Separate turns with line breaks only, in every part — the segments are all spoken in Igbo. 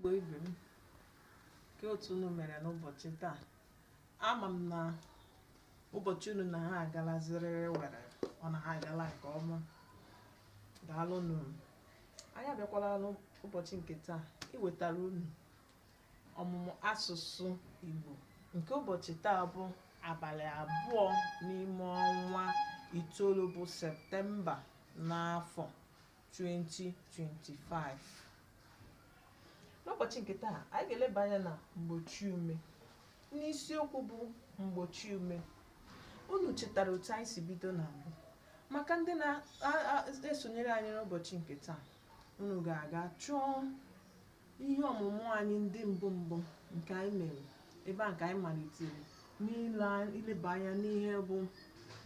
Igbo ibe m, ke otu unu mere n'ụbọchị taa. Ama m na ụbọchị unu na ha agalazirịrị were ọ na ha agala nke ọma. Daalụnụ. Anyị abịakwala n'ụbọchị nke taa iwetara unu ọmụmụ asụsụ Igbo nke ụbọchị taa bụ abalị 2 n'ime ọnwa itoolu bụ Septemba n'afọ 2025. N'ụbọchị nke taa anyị ga-eleba anya na mgbochi ume. N'isiokwu bụ mgbochi ume. Unu chetara otu anyị si bido na mbụ. Maka ndị na-esonyere anyị n'ụbọchị nke taa, unu ga-aga chọọ ihe ọmụmụ anyị ndị mbụ nke anyị mere ebe a nke anyị malitere n'ileba anya n'ihe bụ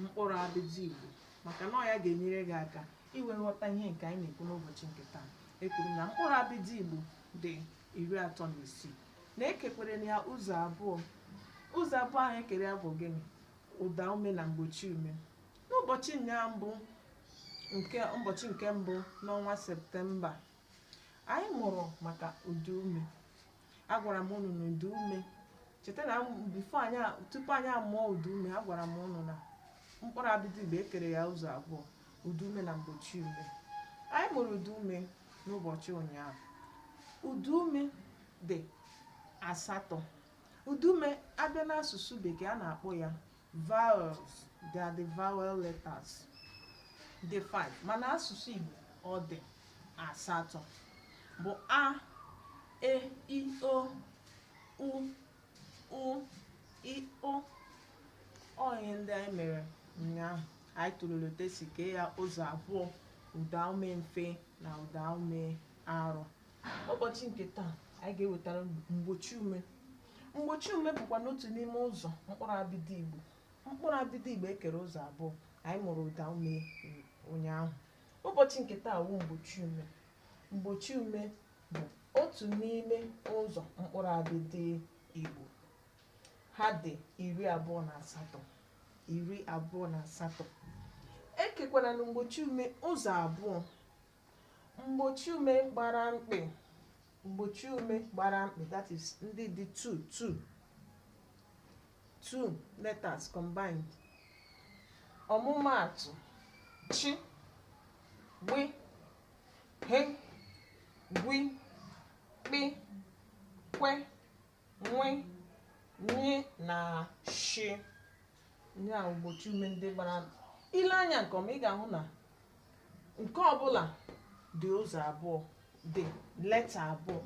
mkpụrụ abịdị Igbo, maka na ọ ya ga-enyere gị aka iwe nghọta ihe nke anyị na-ekwu n'ụbọchị nke taa. Ekwuru na mkpụrụ abịdị Igbo dị 36 na-ekekwere ya ụzọ abụọ. Ụzọ abụọ ahụ ekere ya bụ gịnị? Ụda ume na mgbochi ume. N'ụbọchị ụbọchị nke mbụ n'ọnwa Septemba, anyị mụrụ maka ụda ume. Agwara m unu na ụda ume, cheta na tupu anyị amụọ ụda ume, agwara m unu na mkpụrụ abịdị Igbo ekere ya ụzọ abụọ, ụda ume na mgbochi ume. Anyị mụrụ ụda ume n'ụbọchị ụnyaahụ. Ụda ume dị 8. Ụda ume abịa n'asụsụ Bekee a na-akpọ ya vowels. They are the vowel letters. Dị 5, mana asụsụ Igbo ọ dị 8. Bụ a, e, i, o, u, i, o. Ọ ihe ndị anyị mere ụnyaahụ. Anyị tụlere otu esi kee ya ụzọ abụọ, ụda ume mfe na ụda ume arọ. Ụbọchị nke taa anyị ga-ewetara mgbochi ume. Mgbochi ume bụkwa n'otu n'ime ụzọ mkpụrụ abịdị Igbo. Mkpụrụ abịdị Igbo ekere ụzọ abụọ. Anyị mụrụ ụda ume ụnyaahụ. Ụbọchị nke taa wụ mgbochi ume. Mgbochi ume bụ otu n'ime ụzọ mkpụrụ abịdị Igbo. Ha dị 28. 28. Ekekwara na mgbochi ume ụzọ abụọ. Mgbochi ume gbara mkpị. Mgbochi ume gbara mkpị, that is ndị dị 2 letters combined. Ọmụmaatụ: chi, gbi, he, gwi, kpi, kwe, nwe, nye na shi. Nye a mgbochi ume ndị gbara mkpị. Ile anya nke ọma, ị ga-ahụ na nke ọbụla dị ụzọ abụọ, dị leta abụọ.